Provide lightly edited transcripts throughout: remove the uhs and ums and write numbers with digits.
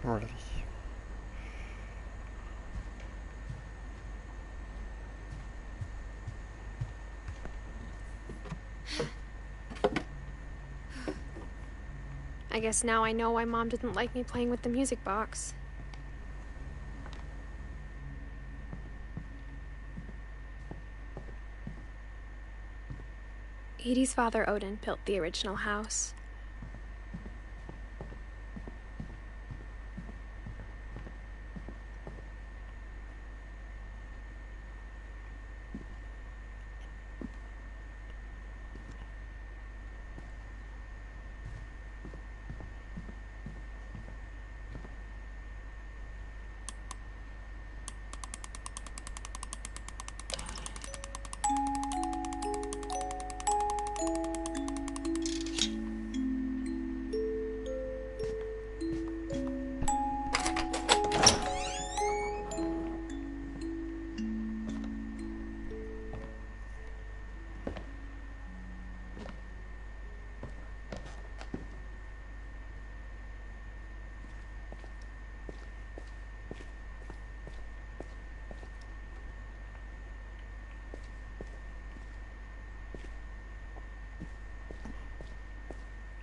Really. I guess now I know why Mom didn't like me playing with the music box. Edie's father, Odin, built the original house.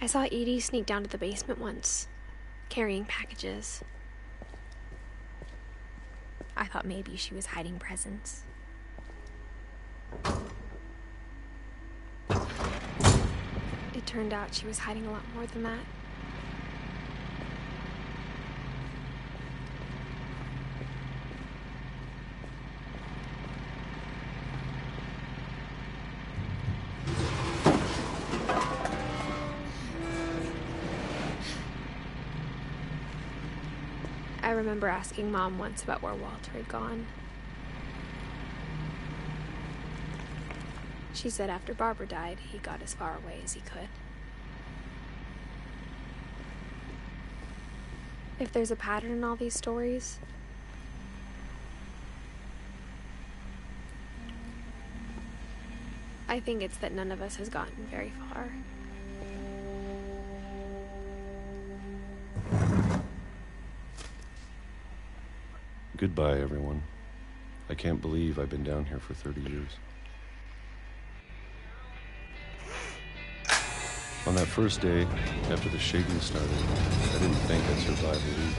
I saw Edie sneak down to the basement once, carrying packages. I thought maybe she was hiding presents. It turned out she was hiding a lot more than that. I remember asking Mom once about where Walter had gone. She said after Barbara died, he got as far away as he could. If there's a pattern in all these stories, I think it's that none of us has gotten very far. Goodbye, everyone. I can't believe I've been down here for 30 years. On that first day, after the shaking started, I didn't think I'd survive the week.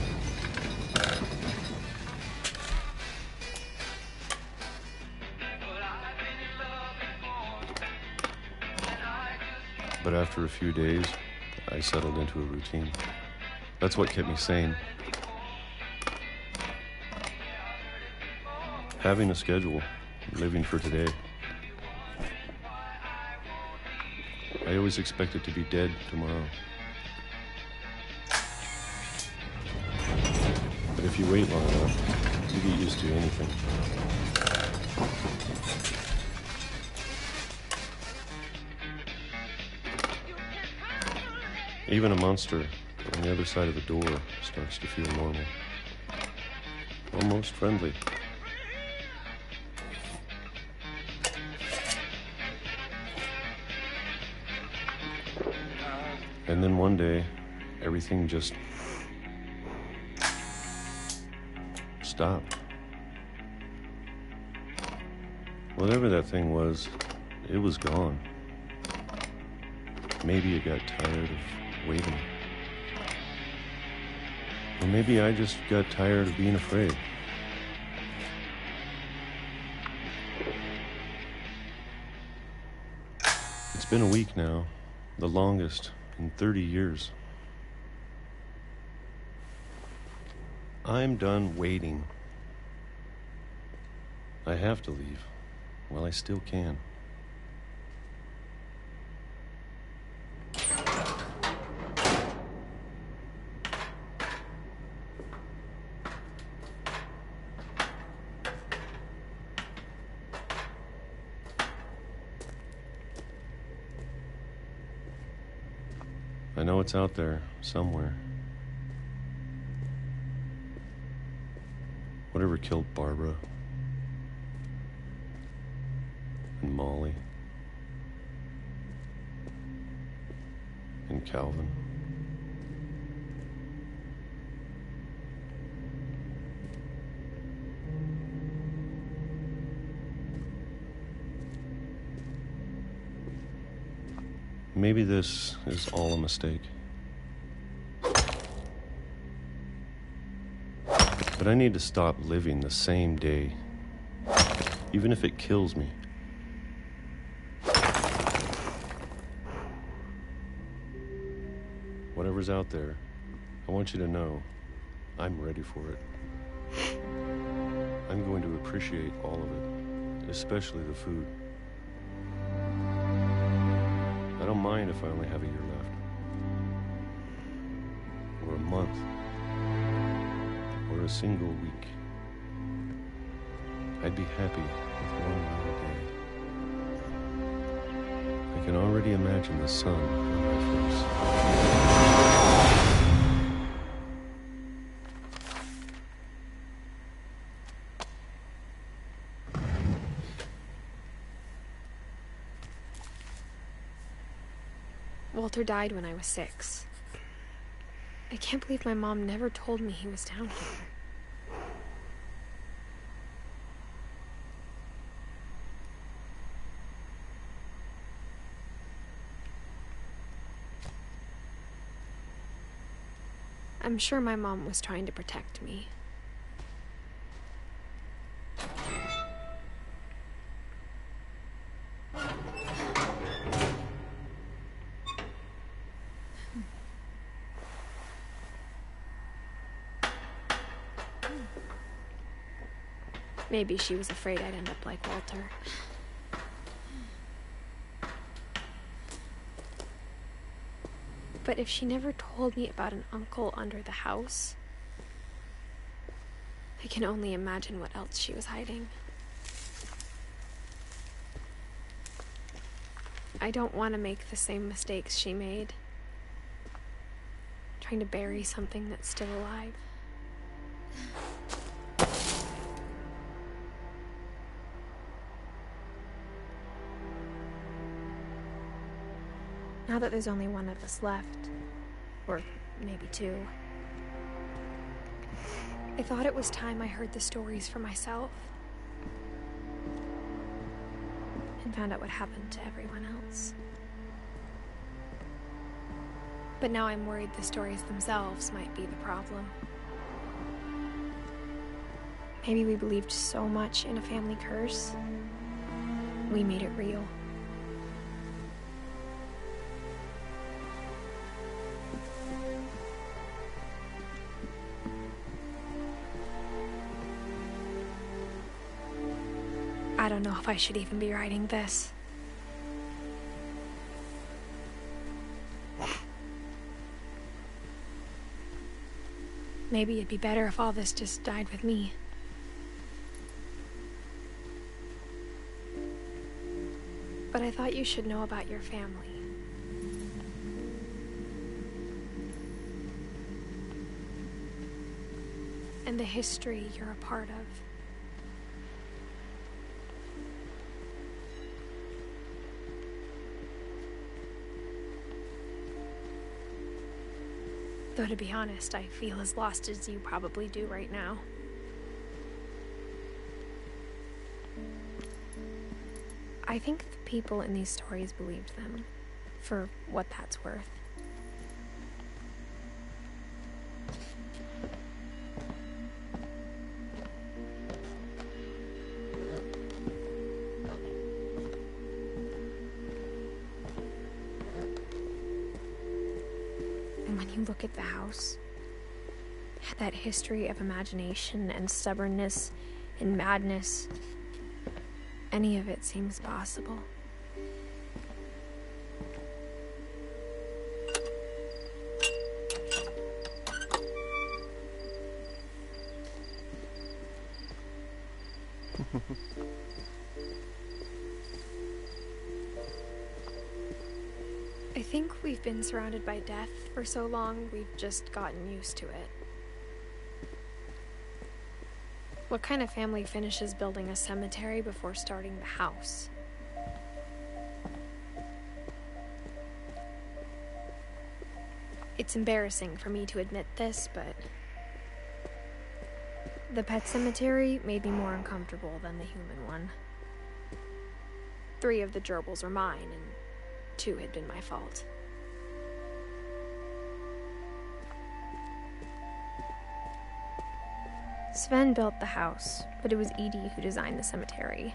But after a few days, I settled into a routine. That's what kept me sane. Having a schedule, living for today. I always expected to be dead tomorrow. But if you wait long enough, you get used to anything. Even a monster on the other side of the door starts to feel normal. Almost friendly. And then one day, everything just stopped. Whatever that thing was, it was gone. Maybe it got tired of waiting. Or maybe I just got tired of being afraid. It's been a week now, the longest in 30 years. I'm done waiting. I have to leave. Well, I still can. I know it's out there, somewhere. Whatever killed Barbara and Molly and Calvin. Maybe this is all a mistake. But I need to stop living the same day, even if it kills me. Whatever's out there, I want you to know I'm ready for it. I'm going to appreciate all of it, especially the food. I don't mind if I only have a year left, or a month, or a single week. I'd be happy with 1 more day. I can already imagine the sun on my face. Walter died when I was 6. I can't believe my mom never told me he was down here. I'm sure my mom was trying to protect me. Maybe she was afraid I'd end up like Walter. But if she never told me about an uncle under the house, I can only imagine what else she was hiding. I don't want to make the same mistakes she made, trying to bury something that's still alive. Now that there's only one of us left, or maybe 2, I thought it was time I heard the stories for myself and found out what happened to everyone else. But now I'm worried the stories themselves might be the problem. Maybe we believed so much in a family curse, we made it real. I don't know if I should even be writing this. Maybe it'd be better if all this just died with me. But I thought you should know about your family. And the history you're a part of. Though to be honest, I feel as lost as you probably do right now. I think the people in these stories believed them, for what that's worth. You look at the house, that history of imagination and stubbornness and madness, any of it seems possible. I think we've been surrounded by death for so long, we've just gotten used to it. What kind of family finishes building a cemetery before starting the house? It's embarrassing for me to admit this, but the pet cemetery made me more uncomfortable than the human one. 3 of the gerbils are mine, and too had been my fault. Sven built the house, but it was Edie who designed the cemetery.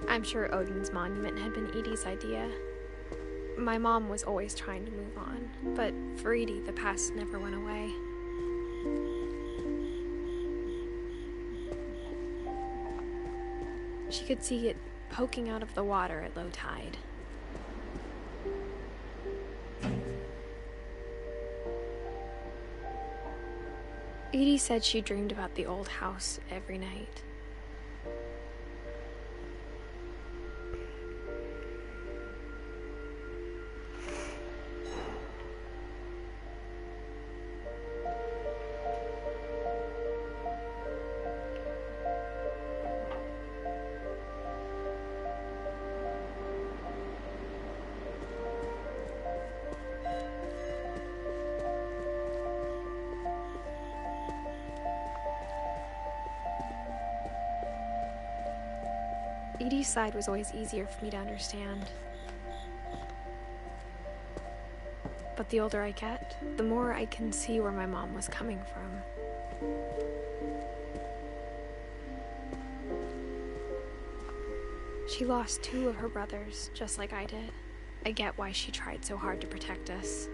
I'm sure Odin's monument had been Edie's idea. My mom was always trying to move on, but for Edie, the past never went away. She could see it poking out of the water at low tide. Edie said she dreamed about the old house every night. Edie's side was always easier for me to understand. But the older I get, the more I can see where my mom was coming from. She lost 2 of her brothers, just like I did. I get why she tried so hard to protect us.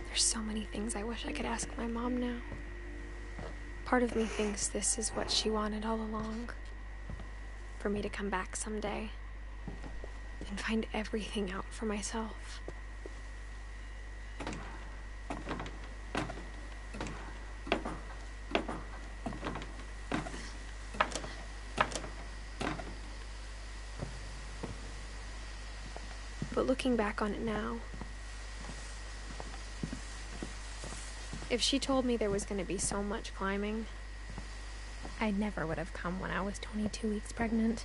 There's so many things I wish I could ask my mom now. Part of me thinks this is what she wanted all along. For me to come back someday and find everything out for myself. But looking back on it now, if she told me there was going to be so much climbing, I never would have come when I was 22 weeks pregnant.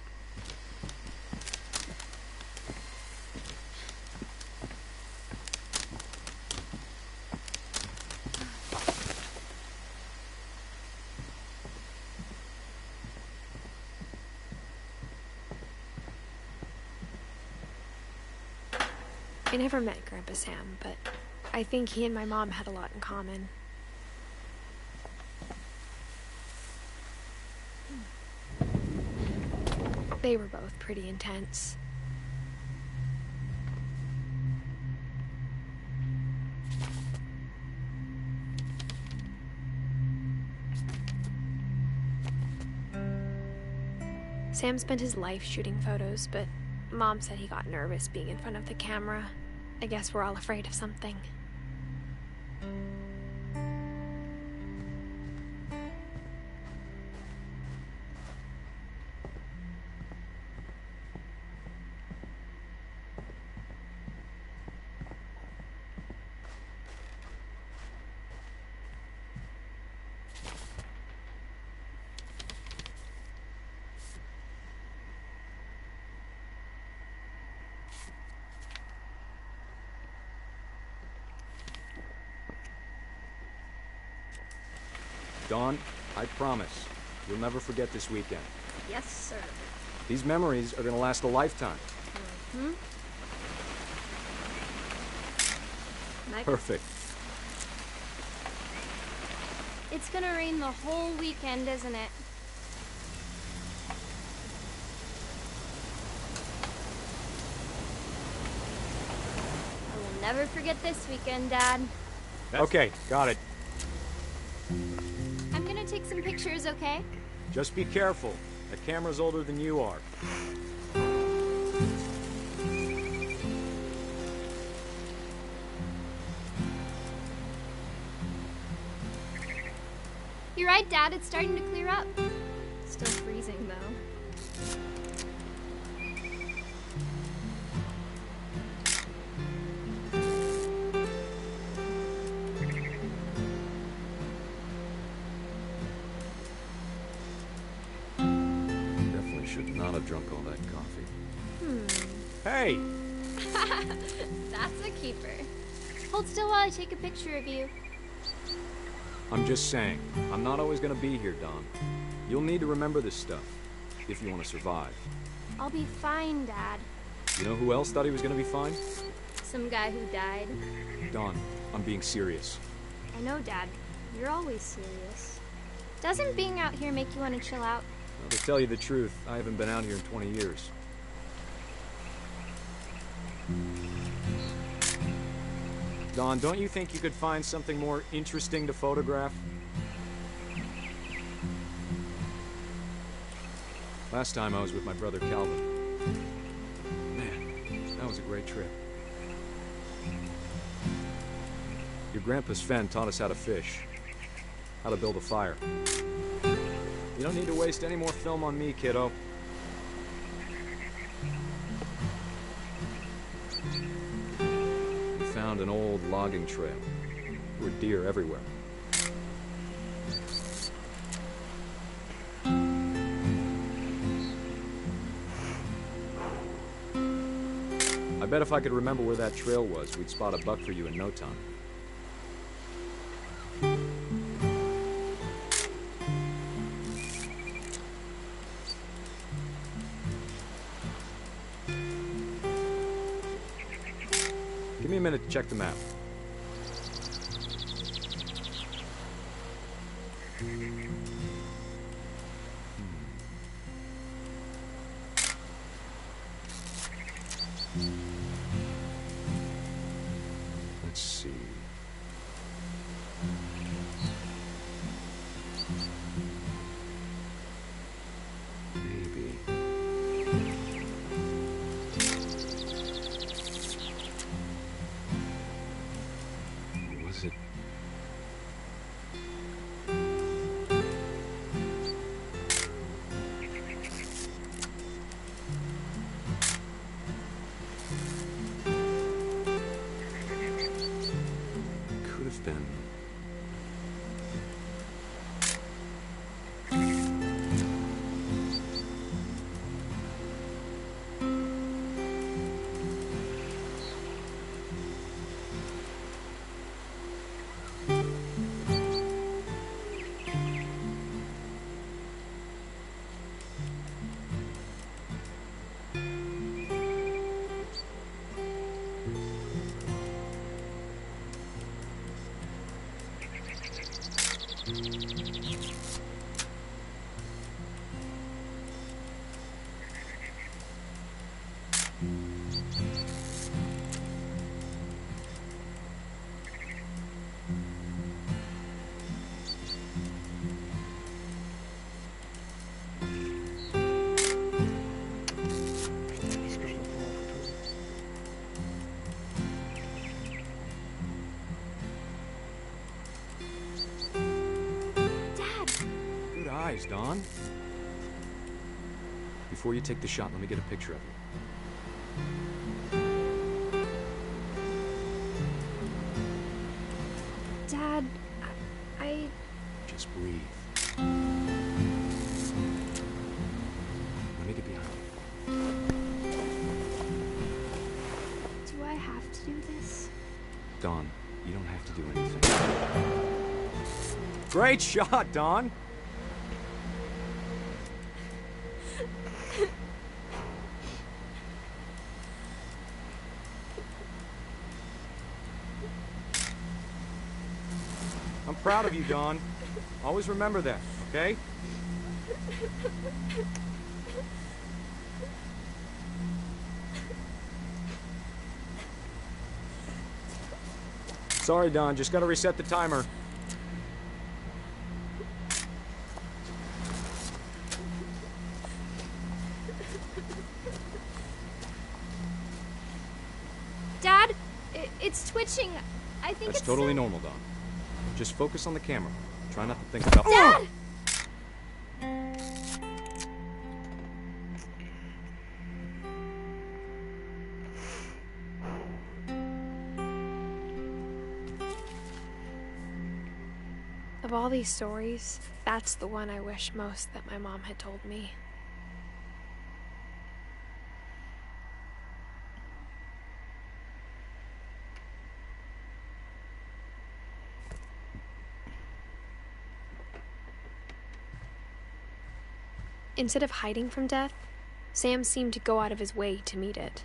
I never met Grandpa Sam, but I think he and my mom had a lot in common. They were both pretty intense. Sam spent his life shooting photos, but Mom said he got nervous being in front of the camera. I guess we're all afraid of something. Dawn, I promise, you'll never forget this weekend. Yes, sir. These memories are gonna last a lifetime. Mm-hmm. Perfect. It's gonna rain the whole weekend, isn't it? I will never forget this weekend, Dad. Okay, got it. I'm gonna take some pictures, okay? Just be careful. That camera's older than you are. You're right, Dad. It's starting to clear up. Still freezing, though. I've drunk all that coffee. Hey! That's a keeper. Hold still while I take a picture of you. I'm just saying, I'm not always gonna be here, Don. You'll need to remember this stuff, if you want to survive. I'll be fine, Dad. You know who else thought he was gonna be fine? Some guy who died. Don, I'm being serious. I know, Dad. You're always serious. Doesn't being out here make you want to chill out? Well, to tell you the truth, I haven't been out here in 20 years. Don, don't you think you could find something more interesting to photograph? Last time I was with my brother Calvin. Man, that was a great trip. Your grandpa Sven taught us how to fish, how to build a fire. You don't need to waste any more film on me, kiddo. We found an old logging trail. There were deer everywhere. I bet if I could remember where that trail was, we'd spot a buck for you in no time. Give me a minute to check the map. Let's see. Maybe. Was it? Could have been. Don. Before you take the shot, let me get a picture of you. Dad, I... Just breathe. Let me get behind you. Do I have to do this? Don, you don't have to do anything. Great shot, Don! I'm proud of you, Don. Always remember that, okay? Sorry, Don. Just gotta reset the timer. Dad, it's twitching. I think That's it's totally normal, Don. Just focus on the camera. Try not to think about... Dad! Of all these stories, that's the one I wish most that my mom had told me. Instead of hiding from death, Sam seemed to go out of his way to meet it.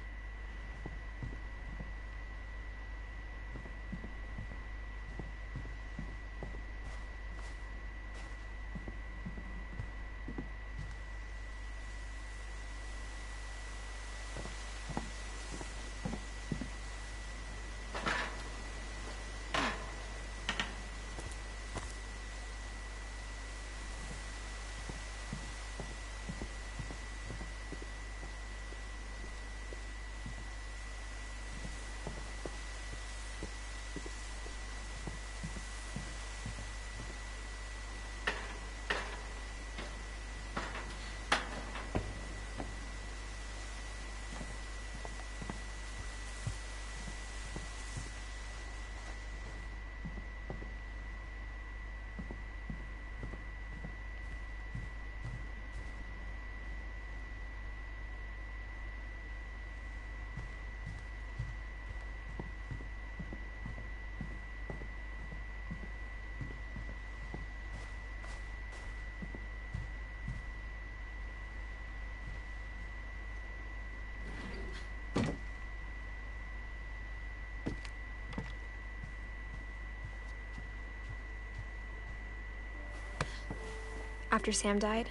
After Sam died,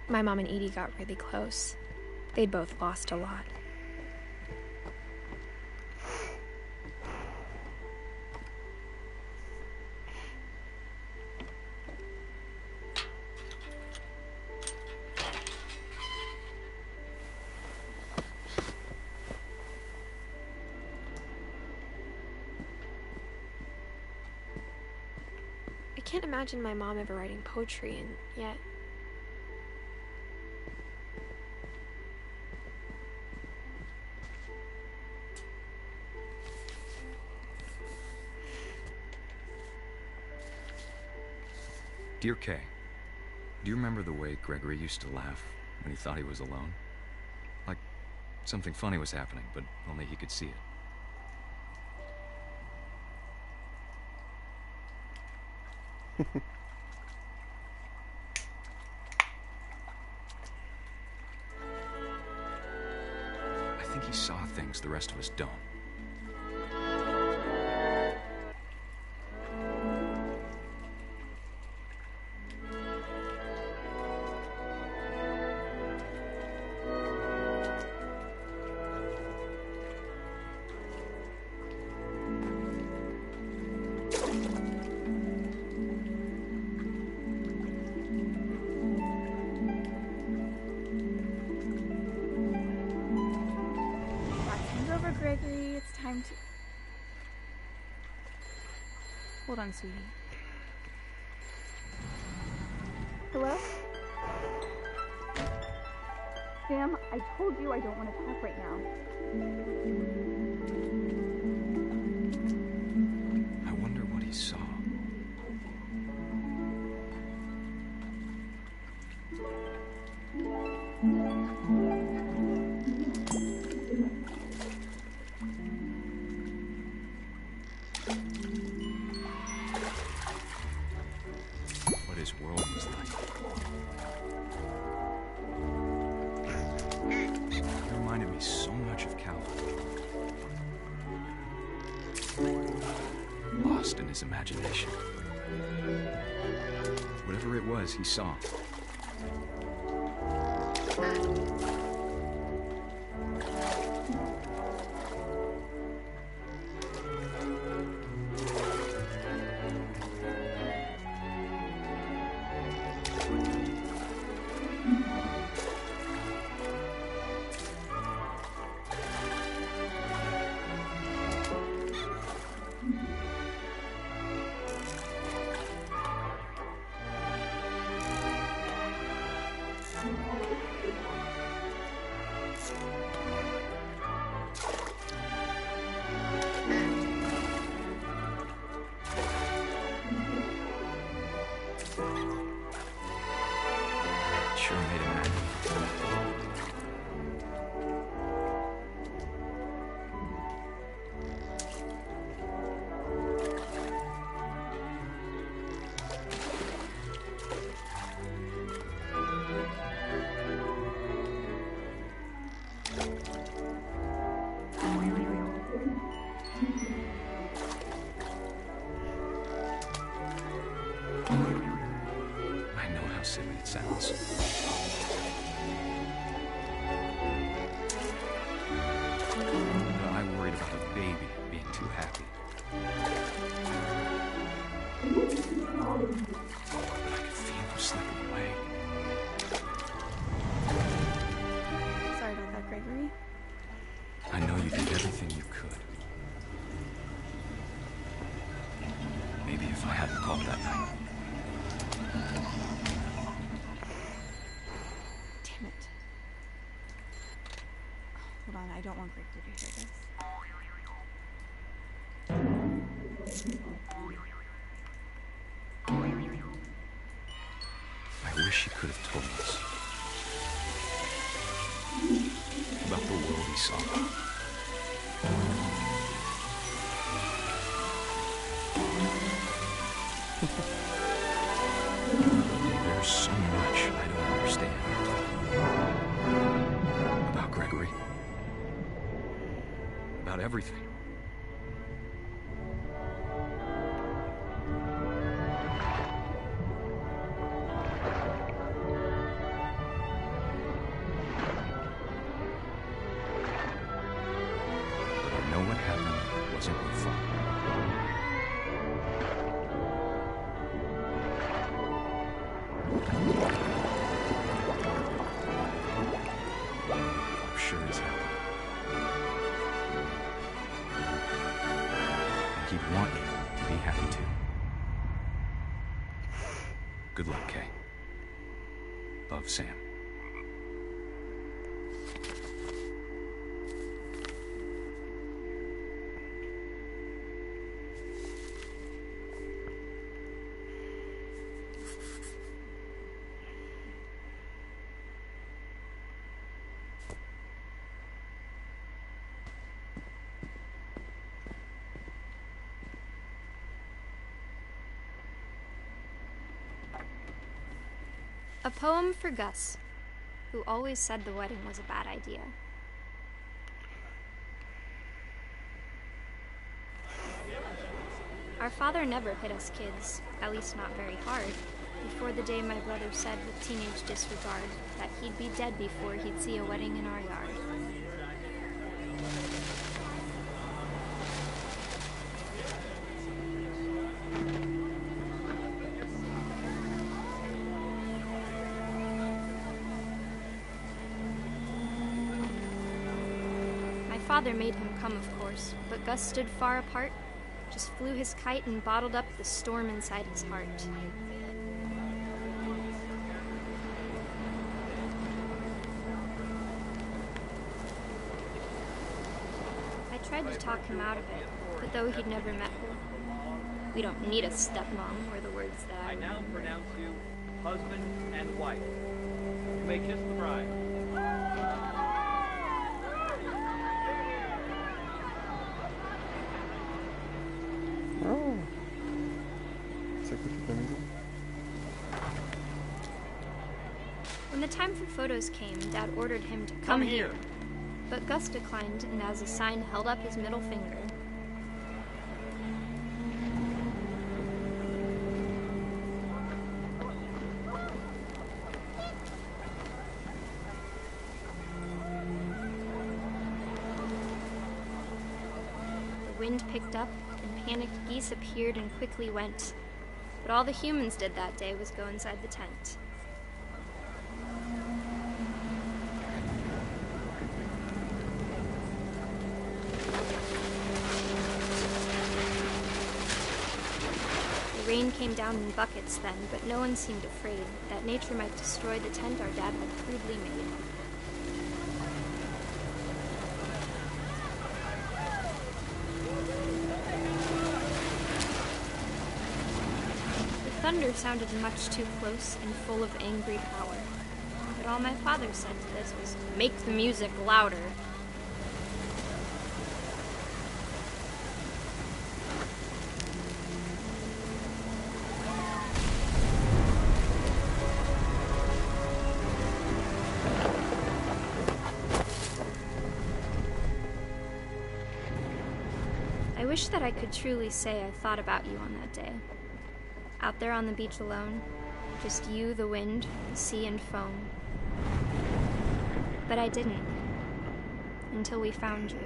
my mom and Edie got really close. They'd both lost a lot. I can't imagine my mom ever writing poetry, and yet... Dear Kay, do you remember the way Gregory used to laugh when he thought he was alone? Like something funny was happening, but only he could see it. I think he saw things the rest of us don't. Gregory, it's time to... Hold on, sweetie. Hello? Sam, I told you I don't want to talk right now. I wonder what he saw. His world was like. He reminded me so much of Calvin. Lost in his imagination. Whatever it was, he saw. Gregory? I know you did everything you could. Maybe if I hadn't called that night. Damn it. Hold on, I don't want Gregory to hear this. I wish he could have told us about the world he saw. There's so much I don't understand about Gregory, about everything. He'd want you to be happy too. Good luck, Kay. Love, Sam. A poem for Gus, who always said the wedding was a bad idea. Our father never hit us kids, at least not very hard, before the day my brother said with teenage disregard that he'd be dead before he'd see a wedding in our yard. Father made him come, of course, but Gus stood far apart, just flew his kite and bottled up the storm inside his heart. I tried to talk him out of it, but though he'd never met her, "We don't need a stepmom," were the words that I now pronounce you husband and wife. You may kiss the bride. When the time for photos came, Dad ordered him to come here. But Gus declined, and as a sign held up his middle finger. The wind picked up, and panicked geese appeared and quickly went. But all the humans did that day was go inside the tent. The rain came down in buckets then, but no one seemed afraid that nature might destroy the tent our dad had crudely made. The thunder sounded much too close and full of angry power, but all my father said to this was, "Make the music louder." I wish that I could truly say I thought about you on that day. Out there on the beach alone, just you, the wind, the sea, and foam. But I didn't, until we found you.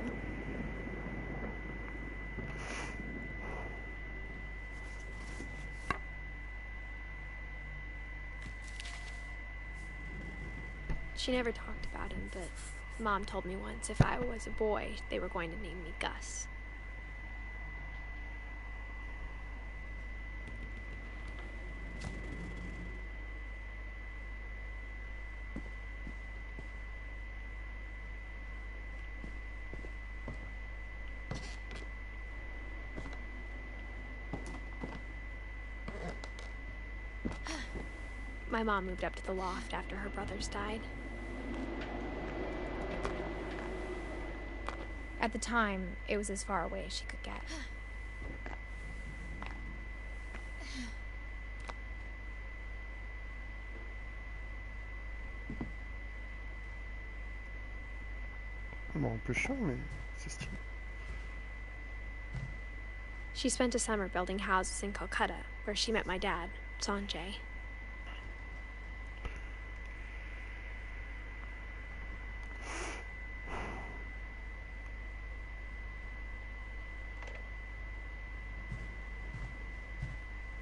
She never talked about him, but Mom told me once if I was a boy, they were going to name me Gus. My mom moved up to the loft after her brothers died. At the time, it was as far away as she could get. Bon, un peu chiant, mais c'est stylé. She spent a summer building houses in Calcutta, where she met my dad, Sanjay.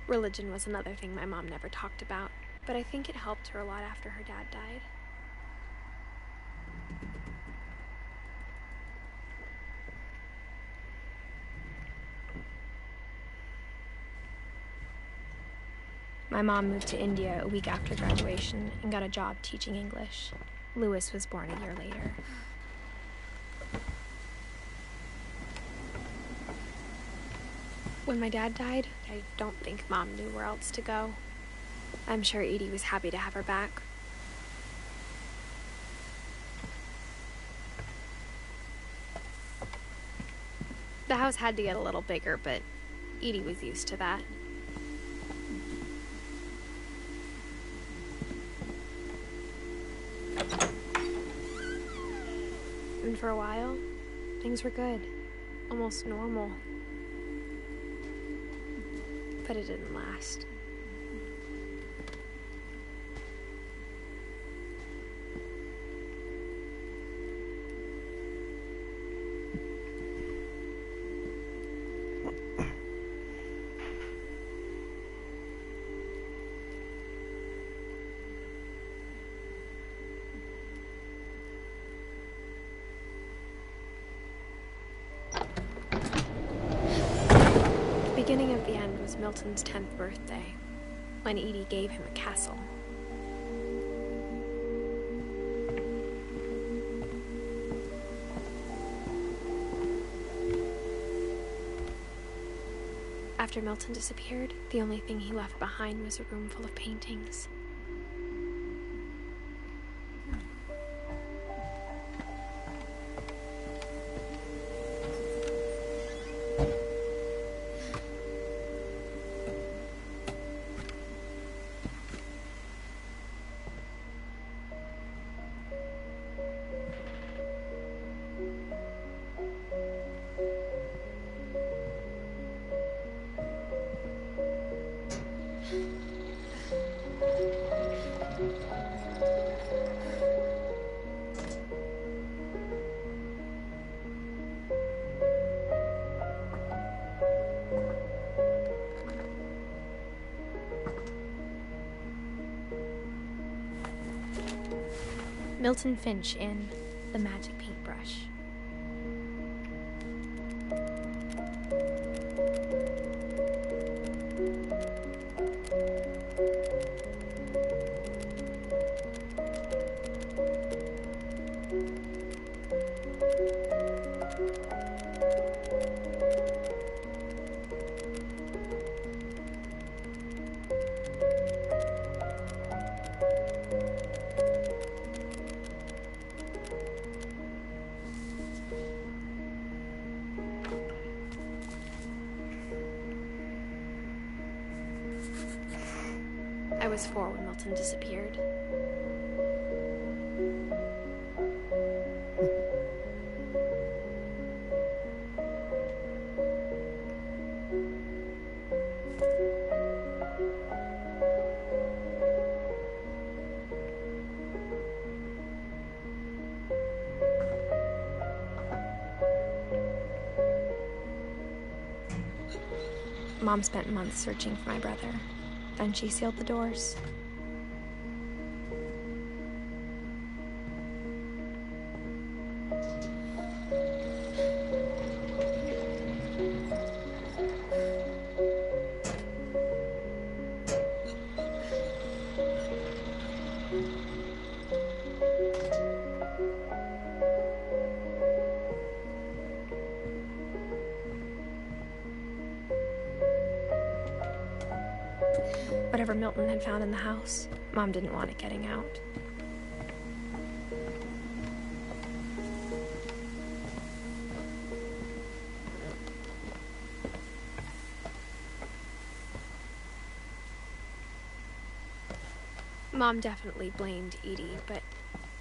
Religion was another thing my mom never talked about, but I think it helped her a lot after her dad died. My mom moved to India a week after graduation and got a job teaching English. Louis was born a year later. When my dad died, I don't think Mom knew where else to go. I'm sure Edie was happy to have her back. The house had to get a little bigger, but Edie was used to that. And for a while, things were good. Almost normal. But it didn't last. The beginning of the end was Milton's 10th birthday, when Edie gave him a castle. After Milton disappeared, the only thing he left behind was a room full of paintings. Milton Finch in The Magic Paintbrush. I was 4 when Milton disappeared. Mom spent months searching for my brother. Then she sealed the doors. Whatever Milton had found in the house, Mom didn't want it getting out. Mom definitely blamed Edie, but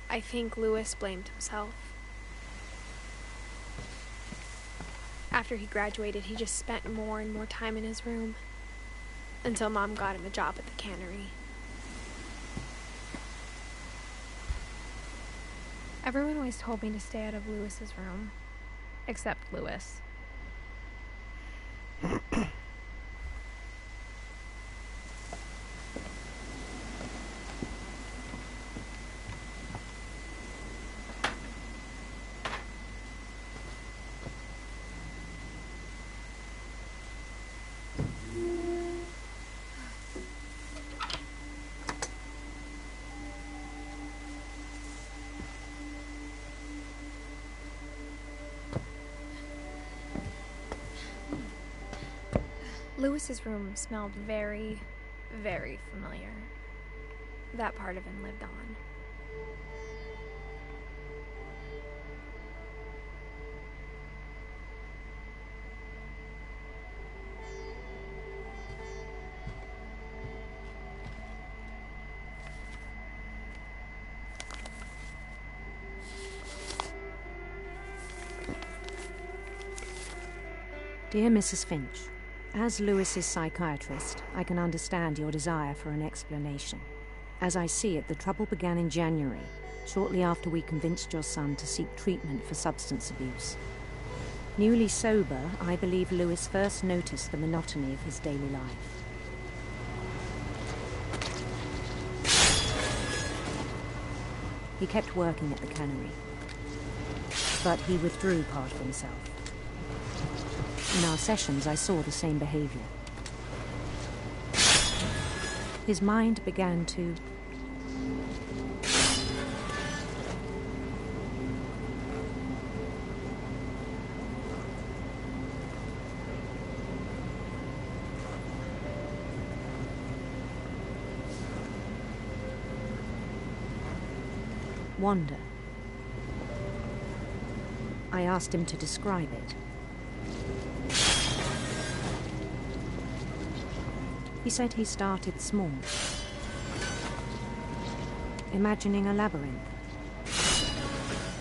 I think Louis blamed himself. After he graduated, he just spent more and more time in his room, until Mom got him a job at the cannery. Everyone always told me to stay out of Louis's room, except Louis. Louis's room smelled very, very familiar. That part of him lived on. Dear Mrs. Finch, as Louis's psychiatrist, I can understand your desire for an explanation. As I see it, the trouble began in January, shortly after we convinced your son to seek treatment for substance abuse. Newly sober, I believe Louis first noticed the monotony of his daily life. He kept working at the cannery, but he withdrew part of himself. In our sessions, I saw the same behavior. His mind began to wander. I asked him to describe it. He said he started small, imagining a labyrinth.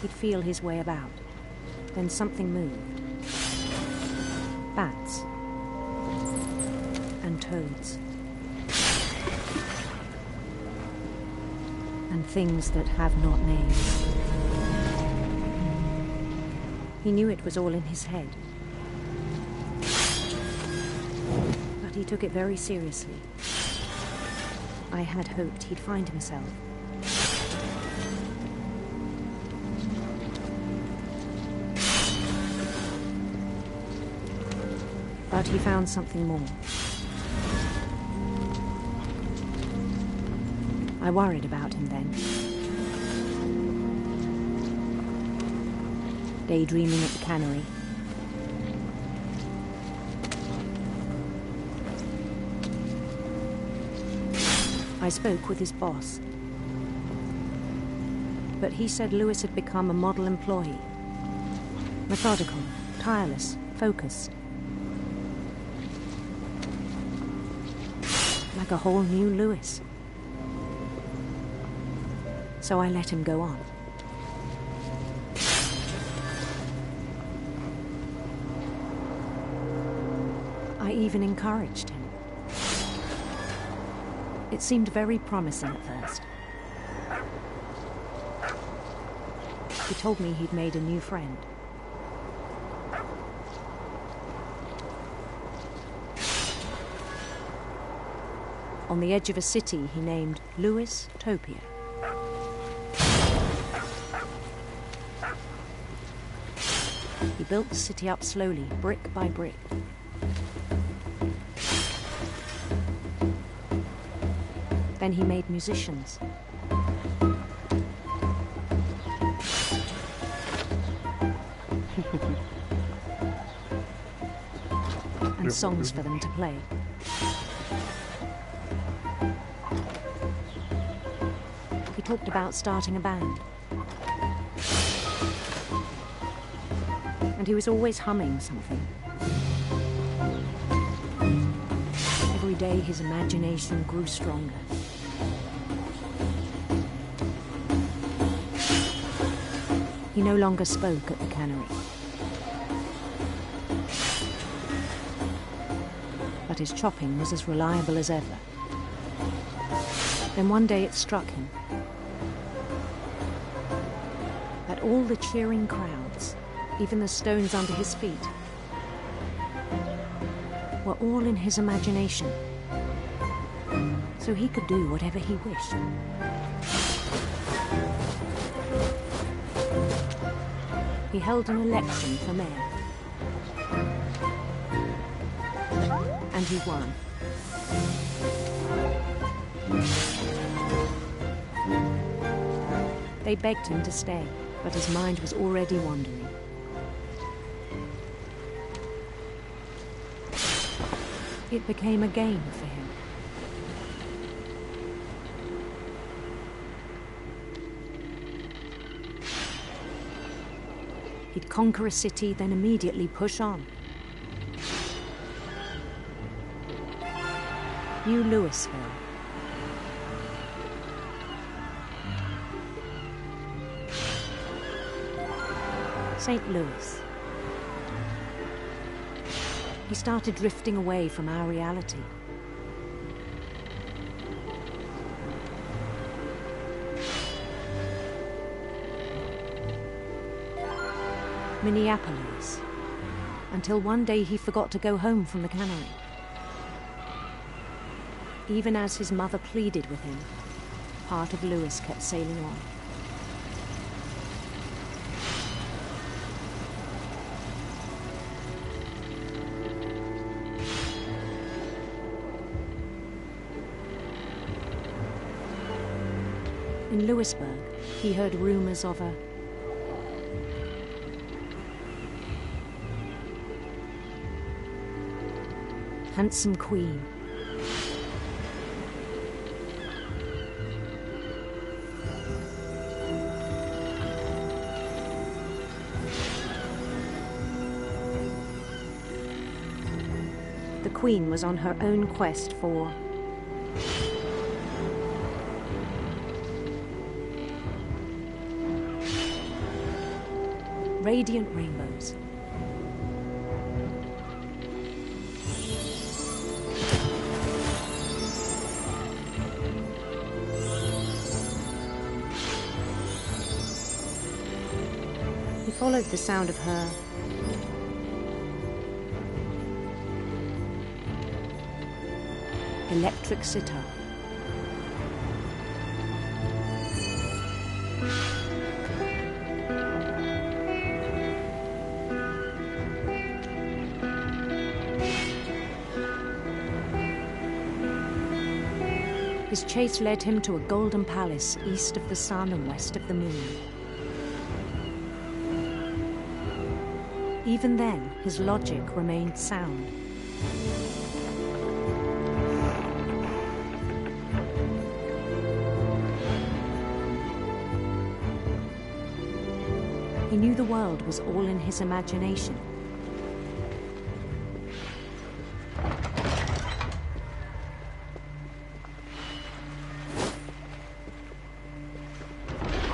He'd feel his way about. Then something moved. Bats and toads and things that have not names. He knew it was all in his head. He took it very seriously. I had hoped he'd find himself. But he found something more. I worried about him then. Daydreaming at the cannery. I spoke with his boss, but he said Louis had become a model employee. Methodical, tireless, focused. Like a whole new Louis. So I let him go on. I even encouraged him. It seemed very promising at first. He told me he'd made a new friend. On the edge of a city he named Louis Topia. He built the city up slowly, brick by brick. Then he made musicians. And songs for them to play. talked about starting a band. And he was always humming something. Every day his imagination grew stronger. He no longer spoke at the cannery. But his chopping was as reliable as ever. Then one day it struck him that all the cheering crowds, even the stones under his feet, were all in his imagination, so he could do whatever he wished. He held an election for mayor. And he won. They begged him to stay, but his mind was already wandering. It became a game for him. He'd conquer a city, then immediately push on. New Louisville. St. Louis. He started drifting away from our reality. Minneapolis, until one day he forgot to go home from the cannery. Even as his mother pleaded with him, part of Louis kept sailing on. In Louisburg, he heard rumors of a handsome queen. The queen was on her own quest for radiant rainbows. He followed the sound of her electric sitar. His chase led him to a golden palace east of the sun and west of the moon. Even then, his logic remained sound. He knew the world was all in his imagination.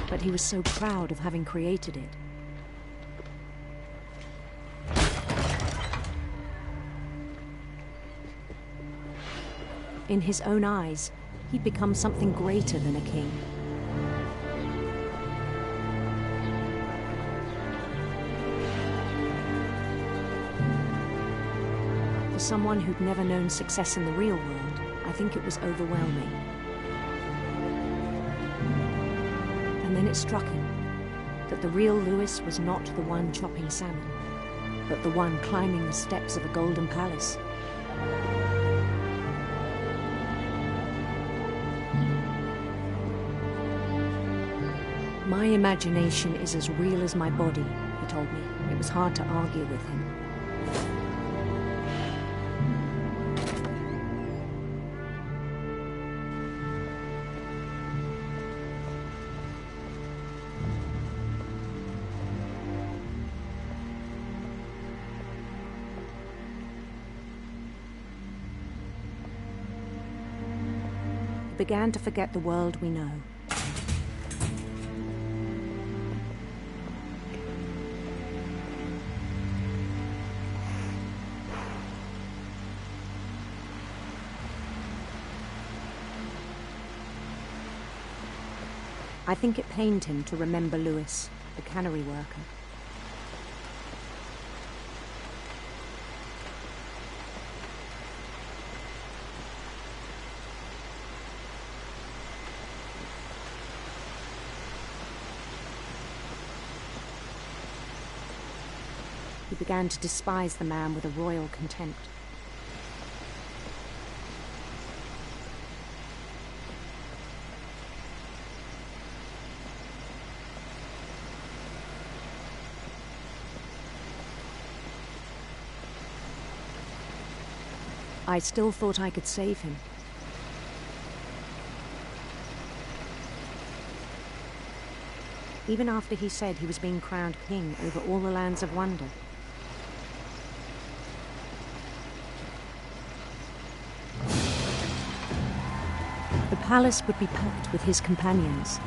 But he was so proud of having created it. In his own eyes, he'd become something greater than a king. For someone who'd never known success in the real world, I think it was overwhelming. And then it struck him that the real Louis was not the one chopping salmon, but the one climbing the steps of a golden palace. My imagination is as real as my body, he told me. It was hard to argue with him. He began to forget the world we know. I think it pained him to remember Louis, the cannery worker. He began to despise the man with a royal contempt. I still thought I could save him. Even after he said he was being crowned king over all the lands of wonder. The palace would be packed with his companions.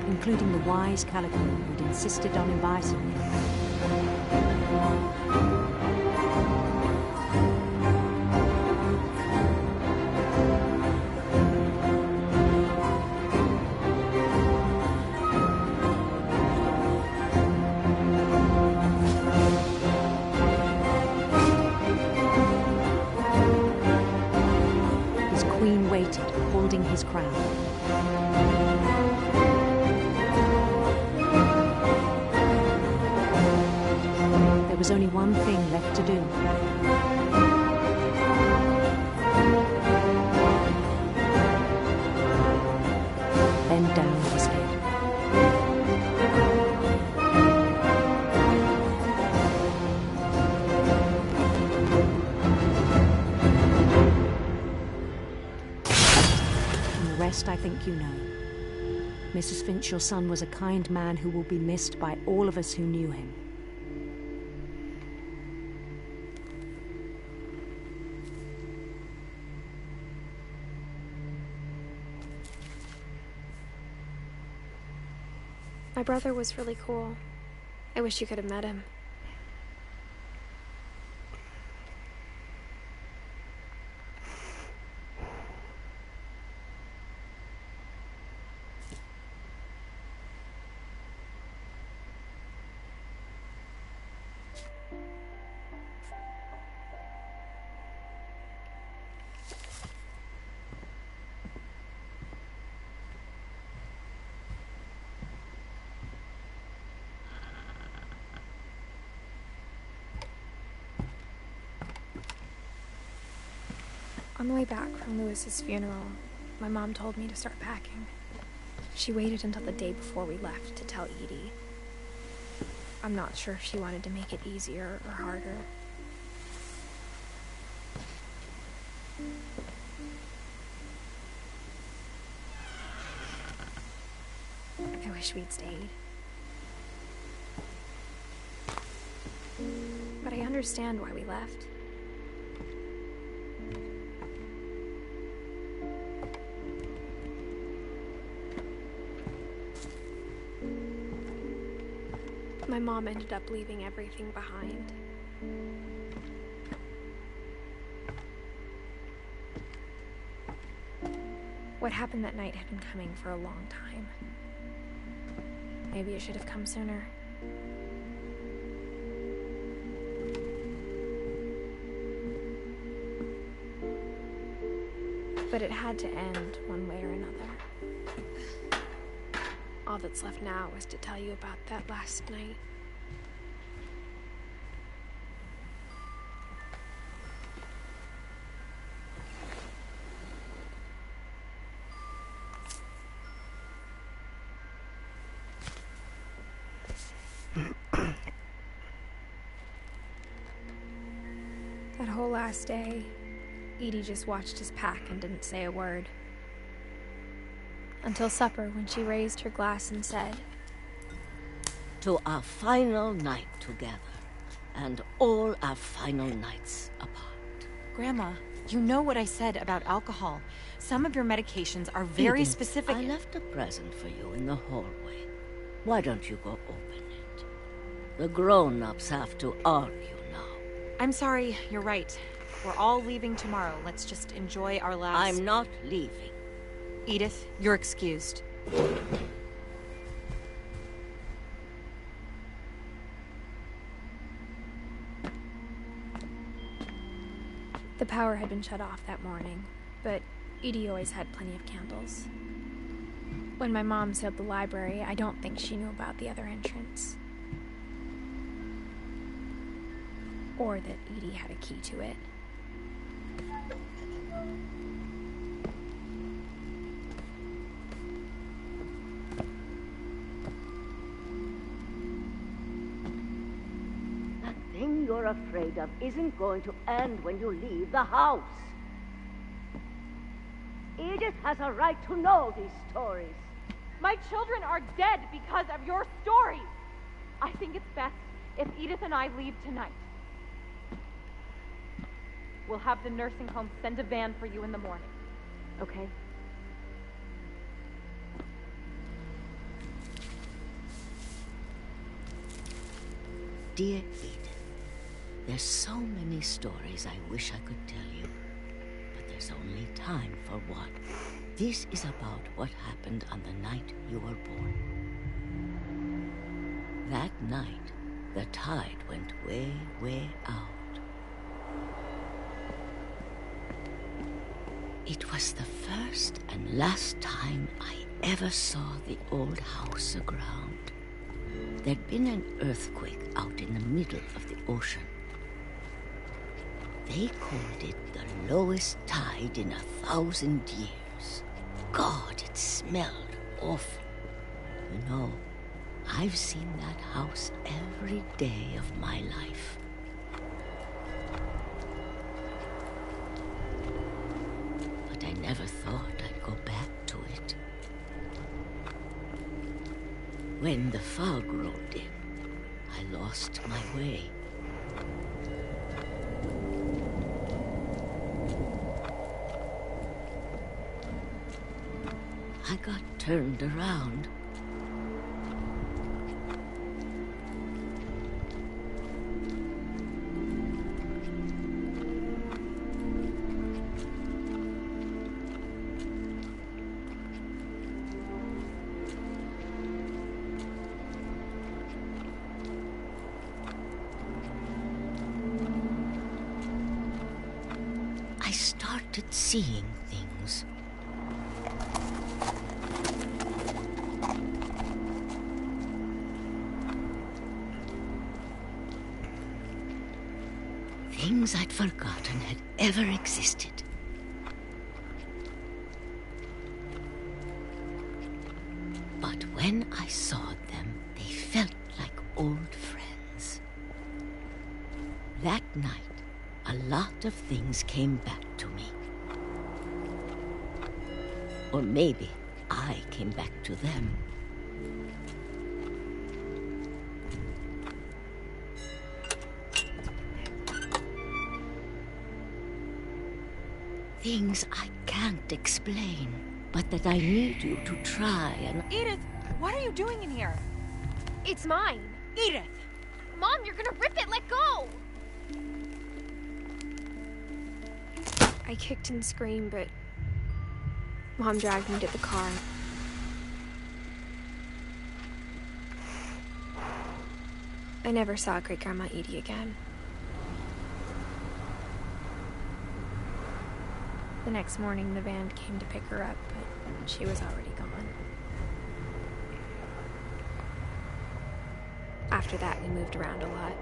Including the wise Calico who'd insisted on inviting me. His queen waited, holding his crown. There was only one thing left to do. Bend down his head. And the rest I think you know. Mrs. Finch, your son was a kind man who will be missed by all of us who knew him. My brother was really cool. I wish you could have met him. On the way back from Louis's funeral, my mom told me to start packing. She waited until the day before we left to tell Edie. I'm not sure if she wanted to make it easier or harder. I wish we'd stayed. But I understand why we left. My mom ended up leaving everything behind. What happened that night had been coming for a long time. Maybe it should have come sooner. But it had to end one way or another. All that's left now is to tell you about that last night. That whole last day, Edie just watched us pack and didn't say a word. until supper when she raised her glass and said, "To our final night together, and all our final nights apart." Grandma, you know what I said about alcohol. Some of your medications are very Edith, specific. I left a present for you in the hallway. Why don't you go open it? The grown-ups have to argue now. I'm sorry, you're right. We're all leaving tomorrow. Let's just enjoy our last... I'm not leaving. Edith, you're excused. The power had been shut off that morning, but Edie always had plenty of candles. When my mom sealed the library, I don't think she knew about the other entrance. Or that Edie had a key to it. That thing you're afraid of isn't going to end when you leave the house. Edith has a right to know these stories. My children are dead because of your stories. I think it's best if Edith and I leave tonight. We'll have the nursing home send a van for you in the morning. Okay? Dear Edith, there's so many stories I wish I could tell you, but there's only time for one. This is about what happened on the night you were born. That night, the tide went way, way out. It was the first and last time I ever saw the old house aground. There'd been an earthquake out in the middle of the ocean. They called it the lowest tide in 1,000 years. God, it smelled awful. You know, I've seen that house every day of my life. But I never thought I'd go back to it. When the fog rolled in, I lost my way. I got turned around. I started seeing things. Things I'd forgotten had ever existed. But when I saw them, they felt like old friends. That night, a lot of things came back to me. Or maybe I came back to them. Things I can't explain, but that I need you to try and... Edith, what are you doing in here? It's mine. Edith! Mom, you're gonna rip it! Let go! I kicked and screamed, but Mom dragged me to the car. I never saw Great-Grandma Edie again. The next morning, the van came to pick her up, but she was already gone. After that, we moved around a lot.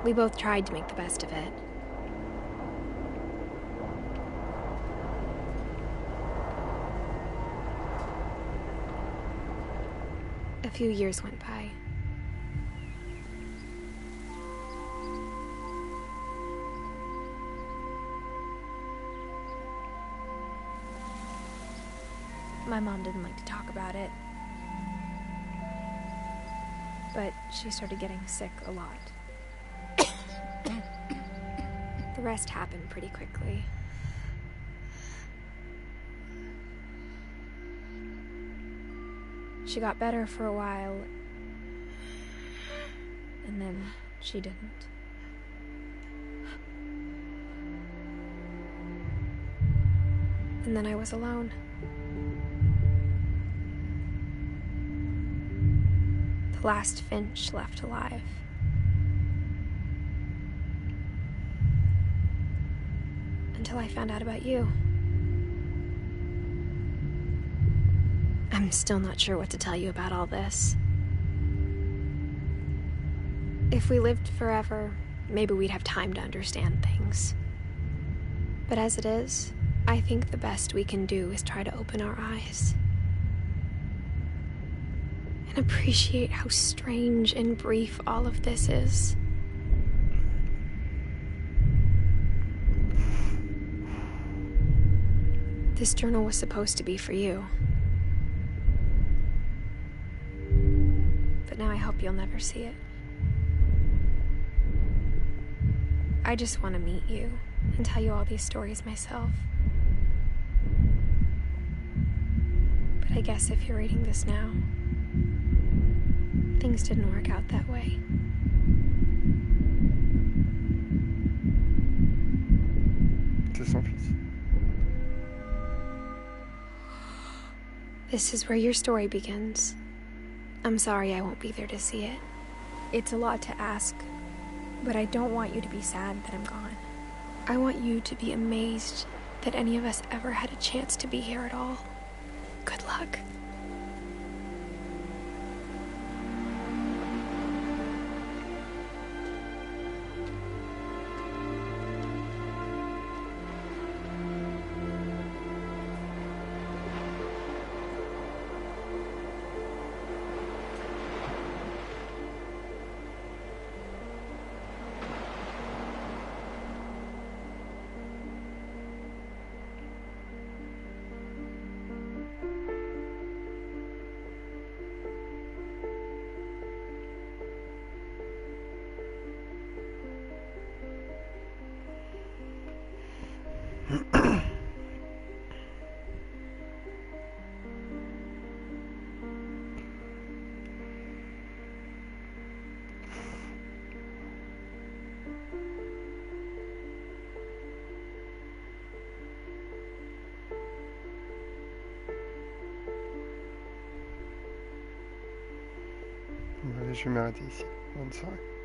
We both tried to make the best of it. A few years went by. My mom didn't like to talk about it. But she started getting sick a lot. The rest happened pretty quickly. She got better for a while, and then she didn't. And then I was alone. The last Finch left alive. Until I found out about you. I'm still not sure what to tell you about all this. If we lived forever, maybe we'd have time to understand things. But as it is, I think the best we can do is try to open our eyes. And appreciate how strange and brief all of this is. This journal was supposed to be for you. But now I hope you'll never see it. I just want to meet you and tell you all these stories myself. But I guess if you're reading this now, things didn't work out that way. C'est son fils. This is where your story begins. I'm sorry I won't be there to see it. It's a lot to ask, but I don't want you to be sad that I'm gone. I want you to be amazed that any of us ever had a chance to be here at all. Good luck. Allez, je vais m'arrêter ici. Bonne soirée.